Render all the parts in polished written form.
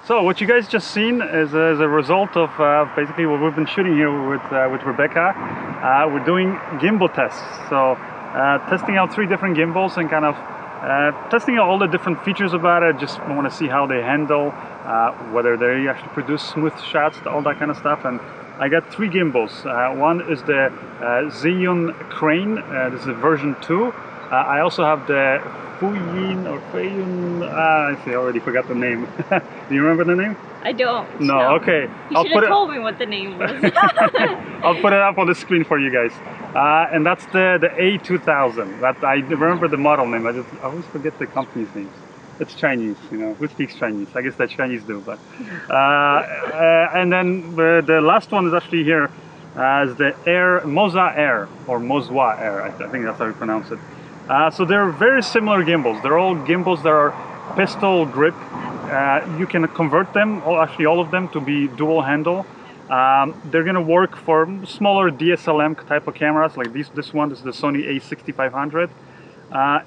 So what you guys just seen is a result of basically what we've been shooting here with Rebecca. We're doing gimbal tests. So testing out 3 different gimbals and kind of testing out all the different features about it. Just want to see how they handle, whether they actually produce smooth shots, all that kind of stuff. And I got 3 gimbals. One is the Zhiyun Crane. This is version 2. I also have the Feiyu, I already forgot the name. Do you remember the name? I don't. No, okay. You should have told me what the name was. I'll put it up on the screen for you guys. And that's the A2000. That I remember the model name. I always forget the company's names. It's Chinese, you know. Who speaks Chinese? I guess the Chinese do, but. And then the last one is actually here as the Moza Air, or Moza Air. I think that's how you pronounce it. So they're very similar gimbals. They're all gimbals that are pistol grip. You can convert them, actually all of them, to be dual handle. They're gonna work for smaller DSLM type of cameras, like this one. This is the Sony A6500,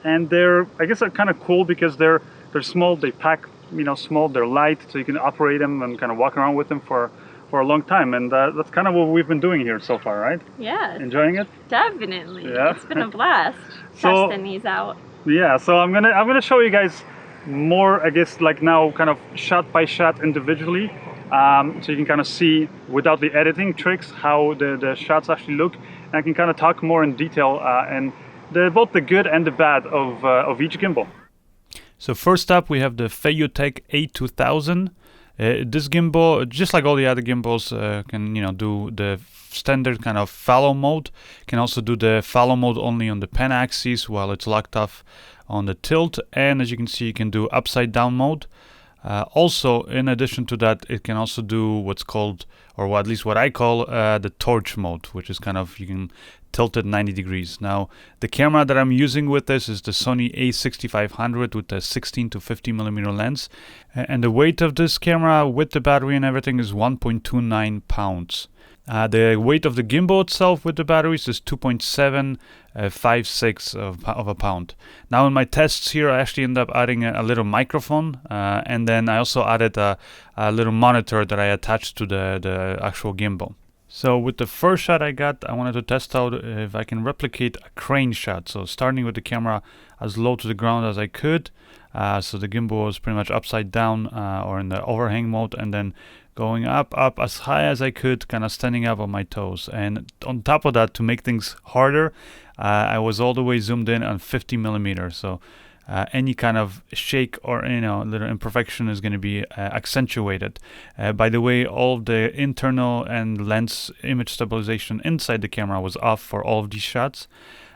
and they're, I guess, kind of cool because they're small. They pack, you know, small. They're light, so you can operate them and kind of walk around with them for a long time, and that's kind of what we've been doing here so far, right? Yeah. Enjoying it? Definitely. Yeah. It's been a blast testing these out. Yeah, so I'm gonna show you guys more, I guess, like now kind of shot by shot individually, so you can kind of see without the editing tricks how the shots actually look, and I can kind of talk more in detail and both the good and the bad of each gimbal. So first up we have the FeiyuTech A2000. This gimbal, just like all the other gimbals, can do the standard kind of fallow mode. Can also do the fallow mode only on the pen axis while it's locked off on the tilt, and as you can see, you can do upside down mode. Also, in addition to that, it can also do what's called, or at least what I call, the torch mode, which is kind of, you can tilt it 90 degrees. Now, the camera that I'm using with this is the Sony A6500 with the 16 to 50 millimeter lens. And the weight of this camera with the battery and everything is 1.29 pounds. The weight of the gimbal itself with the batteries is 2.756 of a pound. Now in my tests here, I actually ended up adding a little microphone, and then I also added a little monitor that I attached to the actual gimbal. So with the first shot I got, I wanted to test out if I can replicate a crane shot. So starting with the camera as low to the ground as I could. So the gimbal was pretty much upside down or in the overhang mode, and then going up as high as I could, kind of standing up on my toes. And on top of that, to make things harder, I was all the way zoomed in on 50 millimeters. So any kind of shake or little imperfection is going to be accentuated. By the way, all of the internal and lens image stabilization inside the camera was off for all of these shots.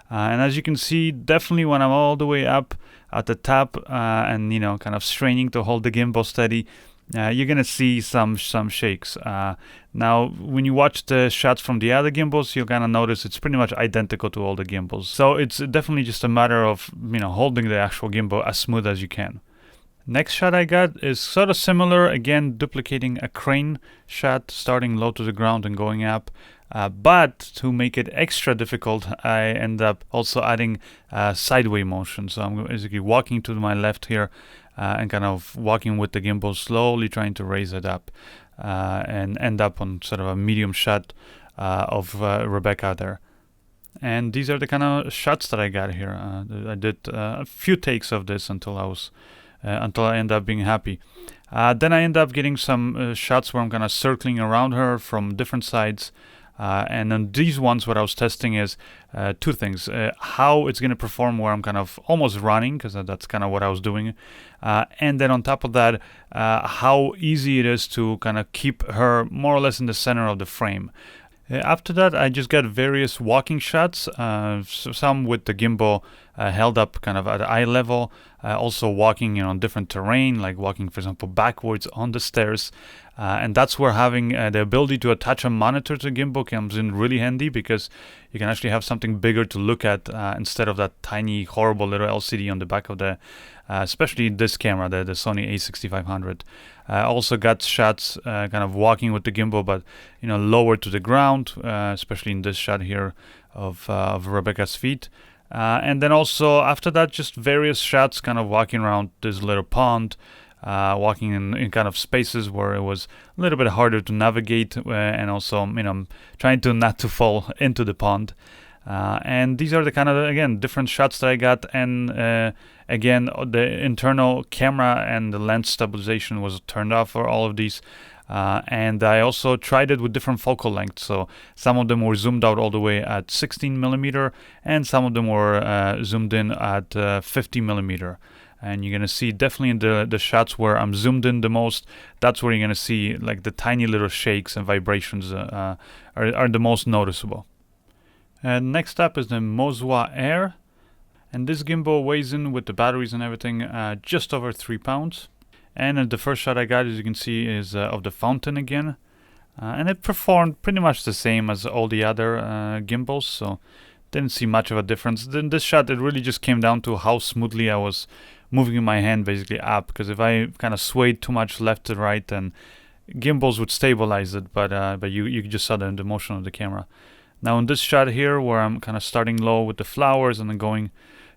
And as you can see, definitely when I'm all the way up at the top and kind of straining to hold the gimbal steady, you're gonna see some shakes. Now, when you watch the shots from the other gimbals, you'll kind of notice it's pretty much identical to all the gimbals. So it's definitely just a matter of holding the actual gimbal as smooth as you can. Next shot I got is sort of similar, again duplicating a crane shot, starting low to the ground and going up. But to make it extra difficult, I end up also adding sideway motion. So I'm basically walking to my left here and kind of walking with the gimbal, slowly trying to raise it up and end up on sort of a medium shot of Rebecca there. And these are the kind of shots that I got here. I did a few takes of this until I end up being happy. Then I end up getting some shots where I'm kind of circling around her from different sides. And on these ones, what I was testing is 2 things. How it's going to perform where I'm kind of almost running, because that's kind of what I was doing. And then on top of that, how easy it is to kind of keep her more or less in the center of the frame. After that, I just got various walking shots, some with the gimbal held up kind of at eye level, also walking on different terrain, like walking, for example, backwards on the stairs. And that's where having the ability to attach a monitor to the gimbal comes in really handy, because you can actually have something bigger to look at instead of that tiny, horrible little LCD on the back of the, especially this camera, the Sony A6500. I also got shots kind of walking with the gimbal, but lower to the ground, especially in this shot here of Rebecca's feet. And then also after that, just various shots kind of walking around this little pond, walking in kind of spaces where it was a little bit harder to navigate, and also, trying to not to fall into the pond. And these are the kind of, again, different shots that I got. And again, the internal camera and the lens stabilization was turned off for all of these. And I also tried it with different focal lengths. So some of them were zoomed out all the way at 16 millimeter, and some of them were zoomed in at 50 millimeter. And you're gonna see definitely in the shots where I'm zoomed in the most, that's where you're gonna see like the tiny little shakes and vibrations are the most noticeable. And next up is the Moza Air, and this gimbal weighs in with the batteries and everything just over 3 pounds. And the first shot I got, as you can see, is of the fountain again. And it performed pretty much the same as all the other gimbals, so didn't see much of a difference. Then this shot, it really just came down to how smoothly I was moving my hand basically up, because if I kind of swayed too much left to right, then gimbals would stabilize it, but you just saw the motion of the camera. Now in this shot here, where I'm kind of starting low with the flowers and then going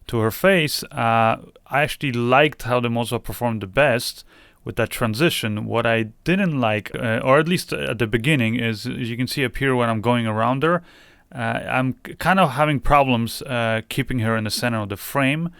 to her face, I actually liked how the Moza performed the best with that transition. What I didn't like, or at least at the beginning, is, as you can see up here when I'm going around her, I'm kind of having problems keeping her in the center of the frame.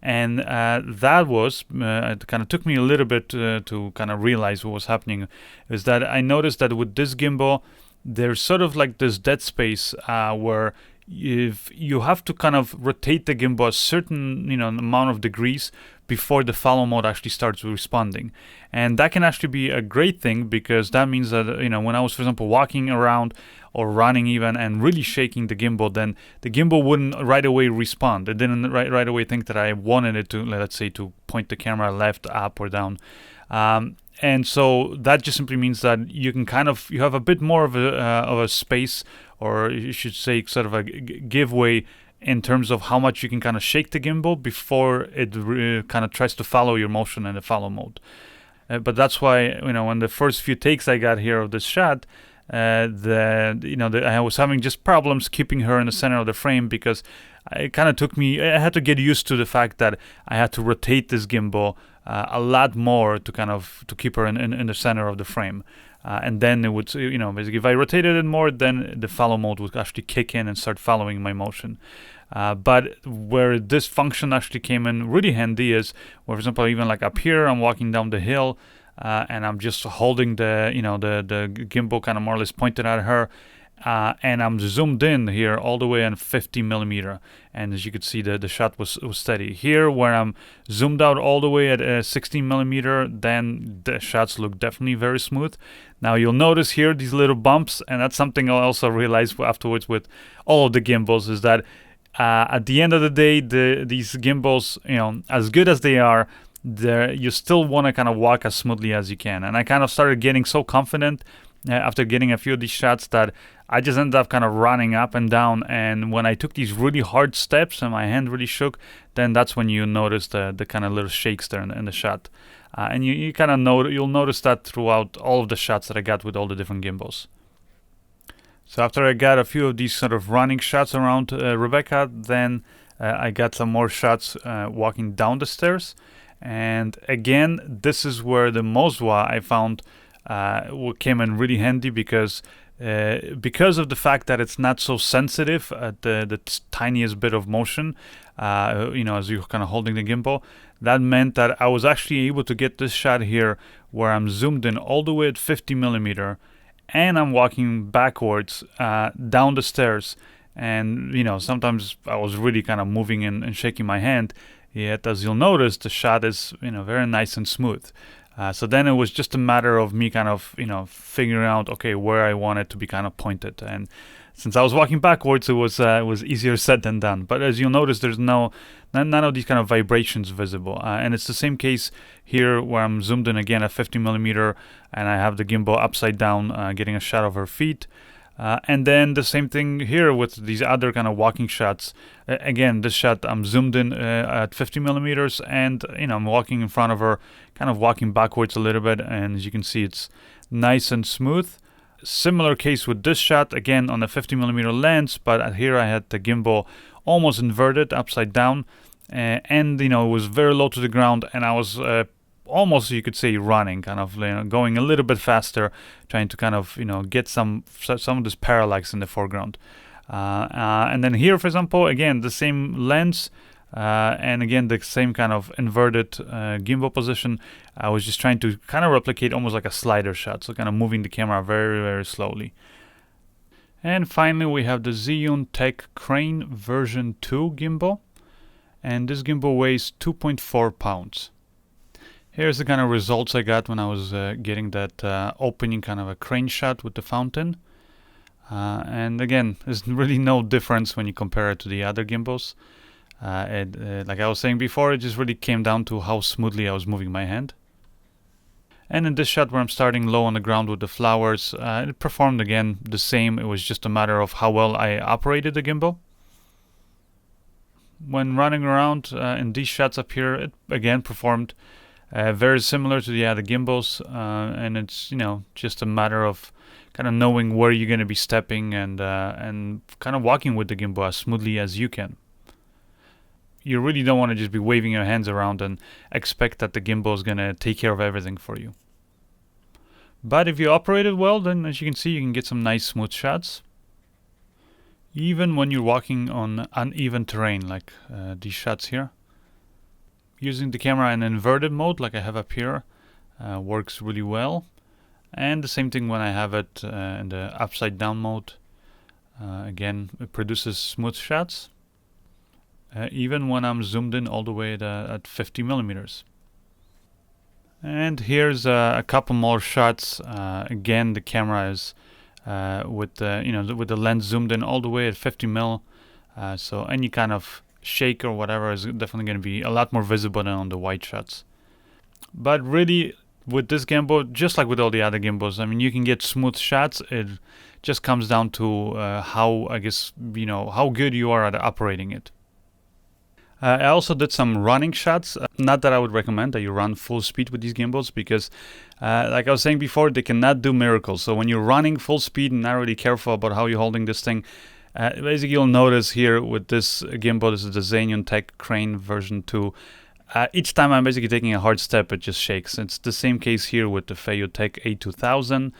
And that was, it kind of took me a little bit to kind of realize what was happening, is that I noticed that with this gimbal, there's sort of like this dead space where if you have to kind of rotate the gimbal a certain amount of degrees before the follow mode actually starts responding. And that can actually be a great thing, because that means that when I was, for example, walking around or running even and really shaking the gimbal, then the gimbal wouldn't right away respond. It didn't right away think that I wanted it to, let's say, to point the camera left, up, or down. And so that just simply means that you can you have a bit more of a space, or you should say sort of a giveaway in terms of how much you can kind of shake the gimbal before it kind of tries to follow your motion in the follow mode. But that's why, when the first few takes I got here of this shot, I was having just problems keeping her in the center of the frame, because it kind of took me, I had to get used to the fact that I had to rotate this gimbal a lot more to keep her in the center of the frame. And then it would, basically if I rotated it more, then the follow mode would actually kick in and start following my motion. But where this function actually came in really handy is, for example, even like up here, I'm walking down the hill, and I'm just holding the gimbal kind of more or less pointed at her, and I'm zoomed in here all the way on 50 millimeter, and as you can see, the shot was steady. Here, where I'm zoomed out all the way at 16 millimeter, then the shots look definitely very smooth. Now you'll notice here these little bumps, and that's something I also realized afterwards with all of the gimbals, is that at the end of the day, these gimbals, as good as they are, you still want to kind of walk as smoothly as you can. And I kind of started getting so confident after getting a few of these shots that I just ended up kind of running up and down. And when I took these really hard steps and my hand really shook, then that's when you notice the kind of little shakes there in the shot. And you kind of you'll notice that throughout all of the shots that I got with all the different gimbals. So after I got a few of these sort of running shots around Rebecca, then I got some more shots walking down the stairs. And again, this is where the Moza I found came in really handy, because of the fact that it's not so sensitive at the tiniest bit of motion, as you're kind of holding the gimbal. That meant that I was actually able to get this shot here where I'm zoomed in all the way at 50 millimeter, and I'm walking backwards down the stairs. And, sometimes I was really kind of moving and shaking my hand. Yet, as you'll notice, the shot is, very nice and smooth. So then it was just a matter of me kind of, figuring out, okay, where I want it to be kind of pointed. And since I was walking backwards, it was easier said than done. But as you'll notice, there's none of these kind of vibrations visible. And it's the same case here where I'm zoomed in again at 50 millimeter, and I have the gimbal upside down, getting a shot of her feet. And then the same thing here with these other kind of walking shots. Again, this shot I'm zoomed in at 50 millimeters, and I'm walking in front of her, kind of walking backwards a little bit, and as you can see, it's nice and smooth. Similar case with this shot, again on a 50 millimeter lens, but here I had the gimbal almost inverted, upside down, and it was very low to the ground, and I was almost, you could say, running, kind of, going a little bit faster, trying to kind of, get some of this parallax in the foreground. And then here, for example, again, the same lens, and again, the same kind of inverted gimbal position. I was just trying to kind of replicate almost like a slider shot, so kind of moving the camera very, very slowly. And finally, we have the Zhiyun-Tech Crane version 2 gimbal. And this gimbal weighs 2.4 pounds. Here's the kind of results I got when I was getting that opening kind of a crane shot with the fountain. And again, there's really no difference when you compare it to the other gimbals. Like I was saying before, it just really came down to how smoothly I was moving my hand. And in this shot where I'm starting low on the ground with the flowers, it performed again the same. It was just a matter of how well I operated the gimbal. When running around in these shots up here, it again performed very similar to the other gimbals, and it's just a matter of kind of knowing where you're going to be stepping and kind of walking with the gimbal as smoothly as you can. You really don't want to just be waving your hands around and expect that the gimbal is going to take care of everything for you. But if you operate it well, then as you can see, you can get some nice smooth shots. Even when you're walking on uneven terrain, like these shots here. Using the camera in inverted mode, like I have up here, works really well. And the same thing when I have it in the upside down mode. Again, it produces smooth shots. Even when I'm zoomed in all the way at 50 millimeters. And here's a couple more shots. Again, the camera is with the lens zoomed in all the way at 50 mil. So any kind of shake or whatever is definitely going to be a lot more visible than on the wide shots. But really, with this gimbal, just like with all the other gimbals, I mean, you can get smooth shots. It just comes down to how good you are at operating it. I also did some running shots. Not that I would recommend that you run full speed with these gimbals because, like I was saying before, they cannot do miracles. So when you're running full speed and not really careful about how you're holding this thing, basically you'll notice here with this gimbal, this is the Zhiyun-Tech Crane version 2. Each time I'm basically taking a hard step, it just shakes. It's the same case here with the Feiyu-Tech A2000.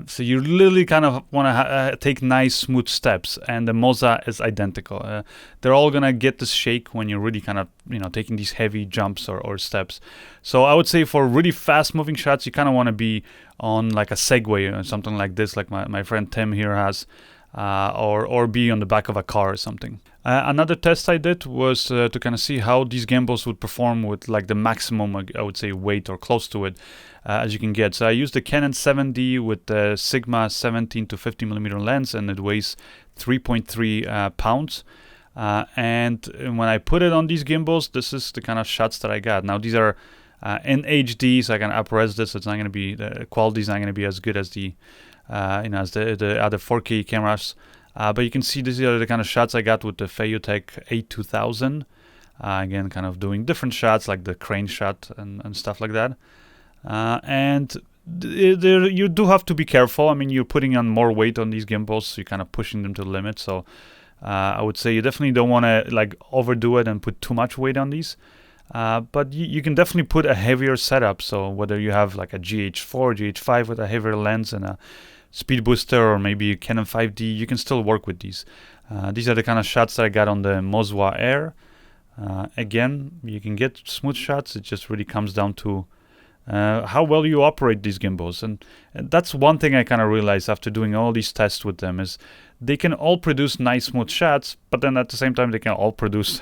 So you literally kind of want to take nice smooth steps, and the Moza is identical. They're all gonna get this shake when you're really kind of taking these heavy jumps or steps. So I would say for really fast moving shots, you kind of want to be on like a Segway or something like this, like my friend Tim here has, or be on the back of a car or something. Another test I did was to kind of see how these gimbals would perform with like the maximum, I would say, weight or close to it as you can get. So I used the Canon 7D with the Sigma 17 to 50 millimeter lens, and it weighs 3.3 pounds. And when I put it on these gimbals, this is the kind of shots that I got. Now these are in HD, so I can up-res this. It's not going to be, the quality is not going to be as good as the as the other 4K cameras. But you can see these are the kind of shots I got with the Feiyu-Tech A2000. Again, kind of doing different shots like the crane shot and stuff like that. And you do have to be careful. I mean, you're putting on more weight on these gimbals, so you're kind of pushing them to the limit. So I would say you definitely don't want to like overdo it and put too much weight on these. But you can definitely put a heavier setup. So whether you have like a GH4, GH5 with a heavier lens and a speed booster, or maybe a Canon 5D, you can still work with these. These are the kind of shots that I got on the Moza Air. Again, you can get smooth shots. It just really comes down to how well you operate these gimbals. And that's one thing I kind of realized after doing all these tests with them is they can all produce nice smooth shots, but then at the same time they can all produce,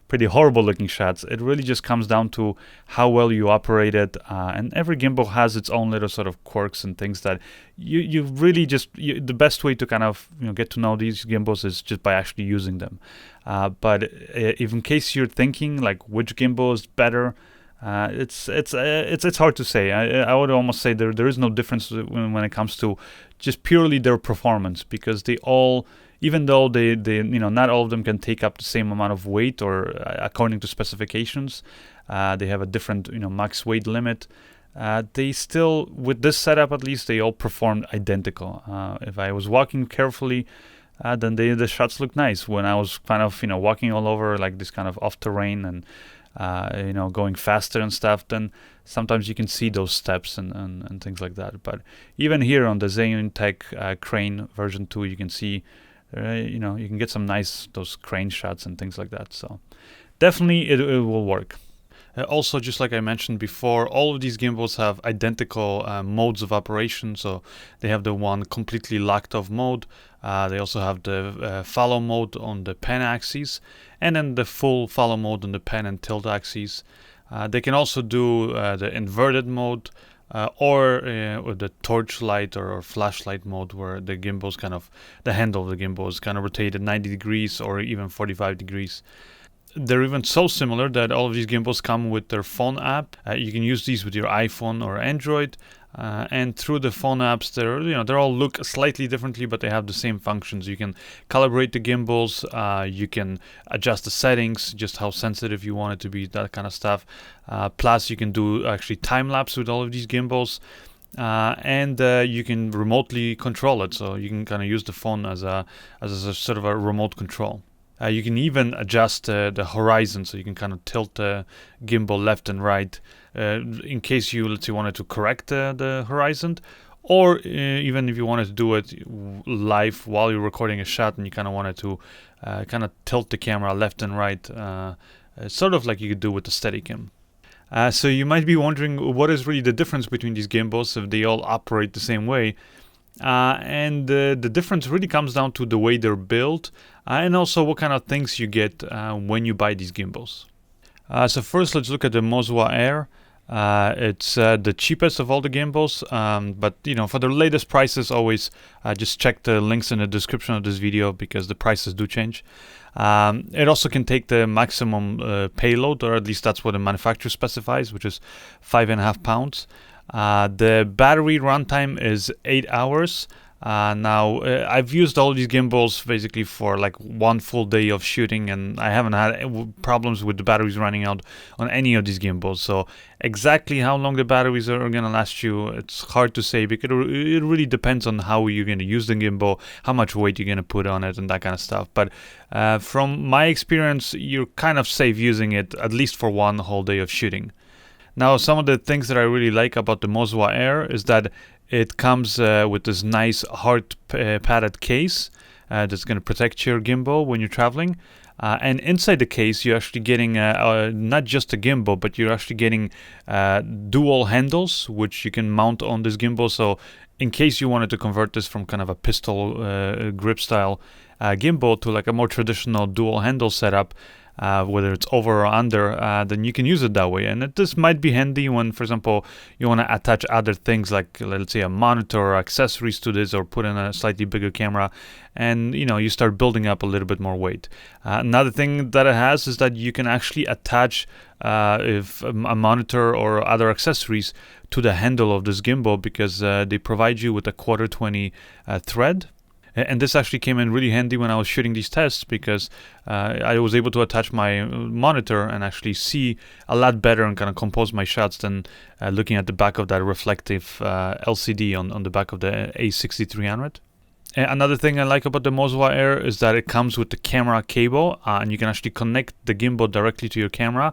pretty horrible looking shots. It really just comes down to how well you operate it, and every gimbal has its own little sort of quirks and things that you really just, the best way to kind of get to know these gimbals is just by actually using them. But if in case you're thinking like which gimbal is better, it's hard to say. I would almost say there is no difference when it comes to just purely their performance, because they all, even though they not all of them can take up the same amount of weight or according to specifications, they have a different max weight limit. They still, with this setup at least, they all performed identical. If I was walking carefully, then the shots looked nice. When I was kind of walking all over like this kind of off terrain and going faster and stuff, then sometimes you can see those steps and things like that. But even here on the Zhiyun-Tech Crane version 2, you can see, you can get some nice those crane shots and things like that. So definitely it will work. Also, just like I mentioned before, all of these gimbals have identical modes of operation. So they have the one completely locked off mode. They also have the follow mode on the pen axis, and then the full follow mode on the pen and tilt axis. They can also do the inverted mode or the torchlight or flashlight mode, where the gimbal's the handle of the gimbal is kind of rotated 90 degrees or even 45 degrees. They're even so similar that all of these gimbals come with their phone app. You can use these with your iPhone or Android, and through the phone apps, they all look slightly differently, but they have the same functions. You can calibrate the gimbals, you can adjust the settings, just how sensitive you want it to be, that kind of stuff. Plus, you can do actually time lapse with all of these gimbals. And you can remotely control it, so you can kind of use the phone as a sort of a remote control. You can even adjust the horizon, so you can kind of tilt the gimbal left and right in case you, let's say, wanted to correct the horizon, or even if you wanted to do it live while you're recording a shot and you kind of wanted to kind of tilt the camera left and right, sort of like you could do with the Steadicam. So you might be wondering, what is really the difference between these gimbals if they all operate the same way? And the difference really comes down to the way they're built, and also what kind of things you get when you buy these gimbals. So first, let's look at the Moza Air. It's the cheapest of all the gimbals, but for the latest prices, always just check the links in the description of this video, because the prices do change. It also can take the maximum payload, or at least that's what the manufacturer specifies, which is 5.5 pounds. The battery runtime is 8 hours. Now, I've used all these gimbals basically for like one full day of shooting, and I haven't had problems with the batteries running out on any of these gimbals. So exactly how long the batteries are going to last you, it's hard to say, because it really depends on how you're going to use the gimbal, how much weight you're going to put on it, and that kind of stuff. But from my experience, you're kind of safe using it at least for one whole day of shooting. Now, some of the things that I really like about the Moza Air is that it comes with this nice hard padded case that's going to protect your gimbal when you're traveling. And inside the case, you're actually getting not just a gimbal, but you're actually getting dual handles, which you can mount on this gimbal. So in case you wanted to convert this from kind of a pistol grip style gimbal to like a more traditional dual handle setup, whether it's over or under, then you can use it that way. And this might be handy when, for example, you want to attach other things like, let's say, a monitor or accessories to this, or put in a slightly bigger camera, and you start building up a little bit more weight. Another thing that it has is that you can actually attach if a monitor or other accessories to the handle of this gimbal, because they provide you with a 1/4-20 thread. And this actually came in really handy when I was shooting these tests, because I was able to attach my monitor and actually see a lot better and kind of compose my shots than looking at the back of that reflective LCD on the back of the A6300. Another thing I like about the Moza Air is that it comes with the camera cable, and you can actually connect the gimbal directly to your camera.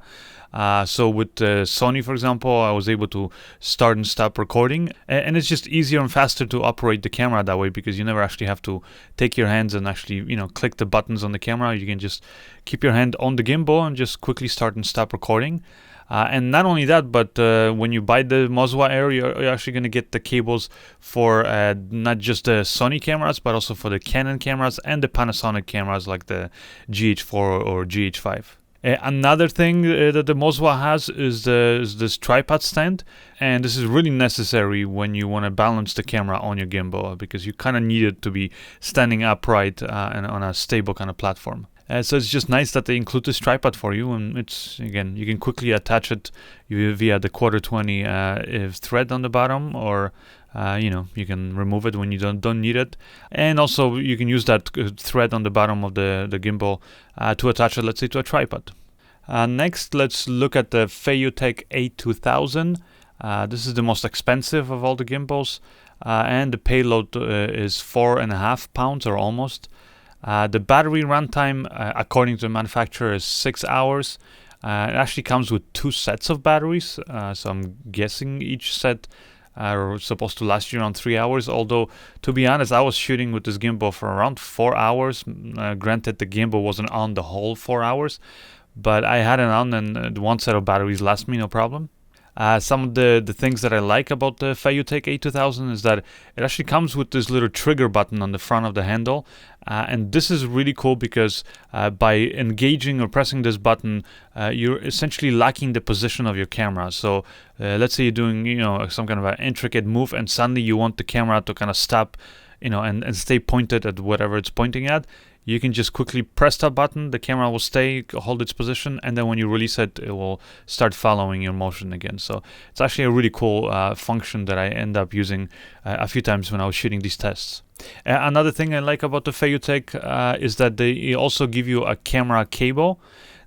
So with Sony, for example, I was able to start and stop recording, and it's just easier and faster to operate the camera that way, because you never actually have to take your hands and actually click the buttons on the camera. You can just keep your hand on the gimbal and just quickly start and stop recording. And not only that, but when you buy the Moza Air, you're actually going to get the cables for not just the Sony cameras, but also for the Canon cameras and the Panasonic cameras like the GH4 or GH5. Another thing that the Moza has is this tripod stand, and this is really necessary when you want to balance the camera on your gimbal, because you kind of need it to be standing upright and on a stable kind of platform. So it's just nice that they include this tripod for you, and it's, again, you can quickly attach it via the 1/4-20 thread on the bottom, or you can remove it when you don't need it. And also you can use that thread on the bottom of the gimbal to attach it, let's say, to a tripod. Next, let's look at the Feiyu-Tech A2000. This is the most expensive of all the gimbals, and the payload is 4.5 pounds, or almost. The battery runtime, according to the manufacturer, is 6 hours. It actually comes with 2 sets of batteries, so I'm guessing each set are supposed to last you around 3 hours. Although, to be honest, I was shooting with this gimbal for around 4 hours. Granted, the gimbal wasn't on the whole 4 hours, but I had it on, and one set of batteries lasts me no problem. Some of the things that I like about the Feiyu-Tech A2000 is that it actually comes with this little trigger button on the front of the handle, and this is really cool because by engaging or pressing this button, you're essentially locking the position of your camera. So let's say you're doing some kind of an intricate move, and suddenly you want the camera to kind of stop, and stay pointed at whatever it's pointing at. You can just quickly press that button, the camera will hold its position, and then when you release it, it will start following your motion again. So it's actually a really cool function that I end up using a few times when I was shooting these tests. Another thing I like about the Feiyu-Tech is that they also give you a camera cable.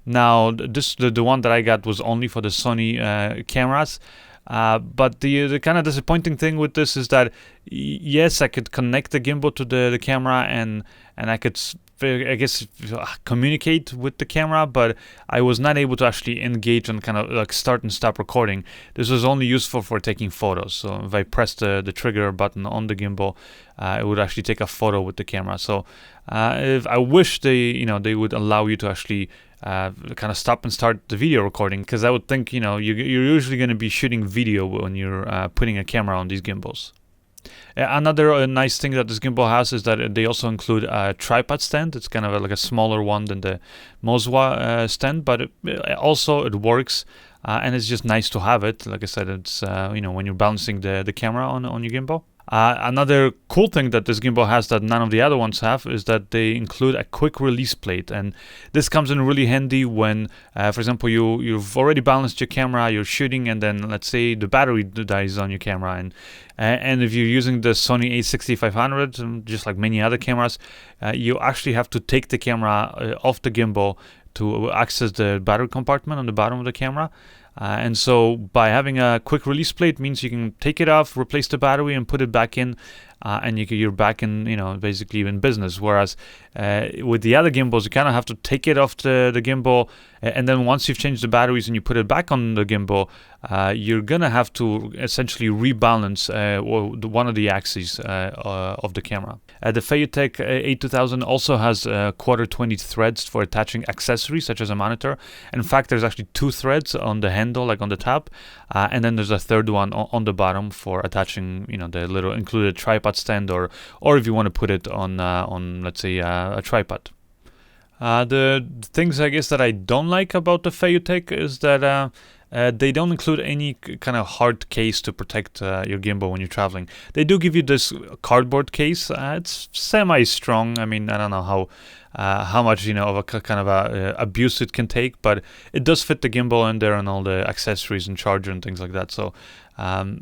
Now, the one that I got was only for the Sony cameras. But the kind of disappointing thing with this is that yes, I could connect the gimbal to the camera and I could, I guess, communicate with the camera, but I was not able to actually engage and kind of like start and stop recording. This was only useful for taking photos. So if I pressed the trigger button on the gimbal, it would actually take a photo with the camera. So if I wish they would allow you to actually kind of stop and start the video recording, because I would think you're usually going to be shooting video when you're putting a camera on these gimbals. Another nice thing that this gimbal has is that they also include a tripod stand. It's kind of like a smaller one than the Moza stand, but it works, and it's just nice to have it. Like I said, it's when you're balancing the camera on your gimbal. Another cool thing that this gimbal has that none of the other ones have is that they include a quick release plate, and this comes in really handy when, for example, you've already balanced your camera, you're shooting, and then let's say the battery dies on your camera, and if you're using the Sony a6500, just like many other cameras, you actually have to take the camera off the gimbal to access the battery compartment on the bottom of the camera. And so by having a quick release plate means you can take it off, replace the battery, and put it back in, and you're back in, basically in business. Whereas with the other gimbals, you kind of have to take it off the gimbal, and then once you've changed the batteries and you put it back on the gimbal, you're gonna have to essentially rebalance one of the axes of the camera. The Feiyu-Tech A2000 also has quarter 20 threads for attaching accessories such as a monitor. In fact, there's actually 2 threads on the handle, like on the top, and then there's a third one on the bottom for attaching, the little included tripod stand, or if you want to put it on let's say a tripod. The things I guess that I don't like about the Feiyu-Tech is that they don't include any kind of hard case to protect your gimbal when you're traveling. They do give you this cardboard case. It's semi-strong. I mean, I don't know how much of a kind of abuse it can take, but it does fit the gimbal in there and all the accessories and charger and things like that. So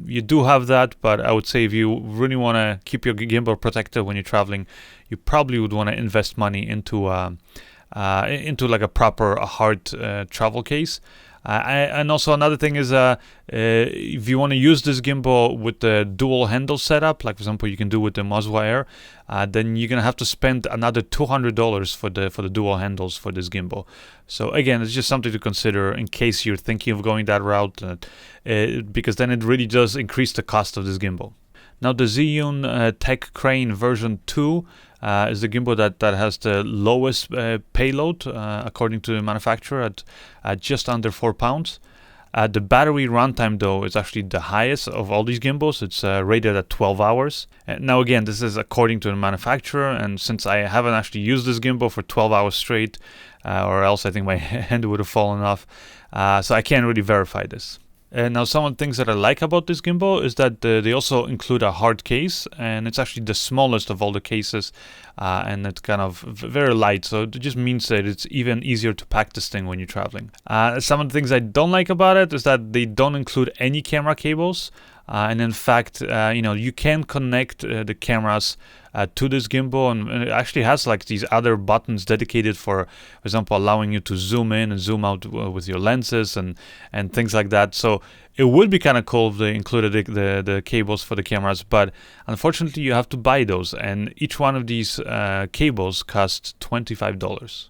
you do have that, but I would say if you really want to keep your gimbal protected when you're traveling, you probably would want to invest money into like a proper hard travel case. And also another thing is if you want to use this gimbal with the dual handle setup, like for example you can do with the Moza Air, then you're gonna have to spend another $200 for the dual handles for this gimbal. So again, it's just something to consider in case you're thinking of going that route, because then it really does increase the cost of this gimbal. Now the Zhiyun-Tech Crane version 2 is the gimbal that has the lowest payload according to the manufacturer at just under 4 pounds. The battery runtime though is actually the highest of all these gimbals. It's rated at 12 hours. Now again, this is according to the manufacturer, and since I haven't actually used this gimbal for 12 hours straight, or else I think my hand would have fallen off, so I can't really verify this. Now some of the things that I like about this gimbal is that they also include a hard case, and it's actually the smallest of all the cases, and it's kind of very light, so it just means that it's even easier to pack this thing when you're traveling. Some of the things I don't like about it is that they don't include any camera cables, and in fact you can connect the cameras to this gimbal, and it actually has like these other buttons dedicated for example, allowing you to zoom in and zoom out with your lenses and things like that. So it would be kind of cool if they included the cables for the cameras, but unfortunately you have to buy those, and each one of these cables costs $25.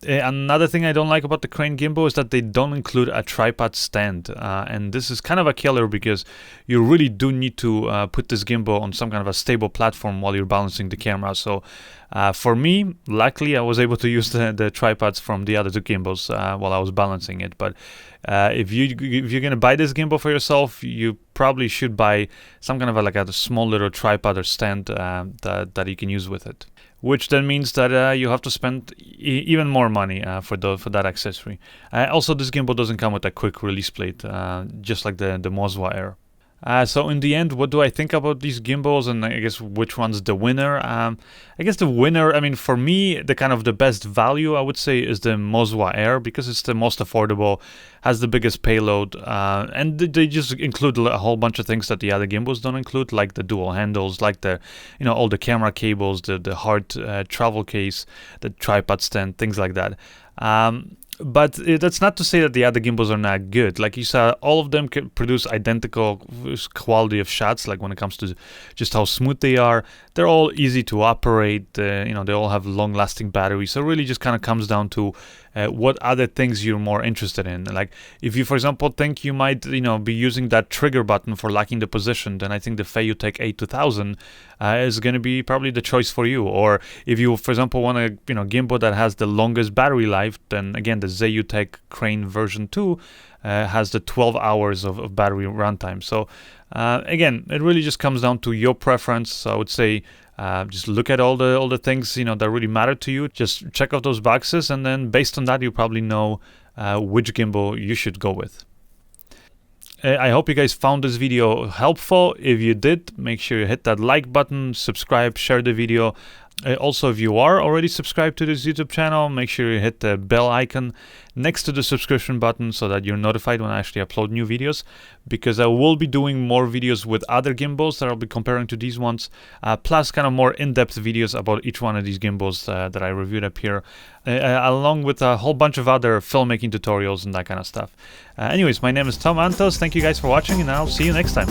Another thing I don't like about the Crane gimbal is that they don't include a tripod stand, and this is kind of a killer because you really do need to put this gimbal on some kind of a stable platform while you're balancing the camera. So for me, luckily I was able to use the tripods from the other two gimbals while I was balancing it. But if you're gonna buy this gimbal for yourself, you probably should buy some kind of a small little tripod or stand that you can use with it. Which then means that you have to spend even more money for that accessory. Also, this gimbal doesn't come with a quick release plate, just like the Moza Air. So in the end, what do I think about these gimbals, and I guess which one's the winner? I guess the winner, I mean, for me, the best value, I would say, is the Moza Air, because it's the most affordable, has the biggest payload, and they just include a whole bunch of things that the other gimbals don't include, like the dual handles, like all the camera cables, the hard travel case, the tripod stand, things like that. But that's not to say that the other gimbals are not good. Like you saw, all of them can produce identical quality of shots. Like when it comes to just how smooth they are, they're all easy to operate. They all have long-lasting batteries. So it really just kind of comes down to what other things you're more interested in. Like if you, for example, think you might be using that trigger button for locking the position, then I think the Feiyu-Tech A2000 is going to be probably the choice for you. Or if you, for example, want a gimbal that has the longest battery life, then again the Zhiyun-Tech Crane version 2 has the 12 hours of battery runtime. So again, it really just comes down to your preference. So I would say just look at all the things that really matter to you. Just check off those boxes, and then based on that, you probably know which gimbal you should go with. I hope you guys found this video helpful. If you did, make sure you hit that like button, subscribe, share the video. Also, if you are already subscribed to this YouTube channel, make sure you hit the bell icon next to the subscription button so that you're notified when I actually upload new videos, because I will be doing more videos with other gimbals that I'll be comparing to these ones, plus kind of more in-depth videos about each one of these gimbals that I reviewed up here, along with a whole bunch of other filmmaking tutorials and that kind of stuff. Anyways, my name is Tom Antos. Thank you guys for watching, and I'll see you next time.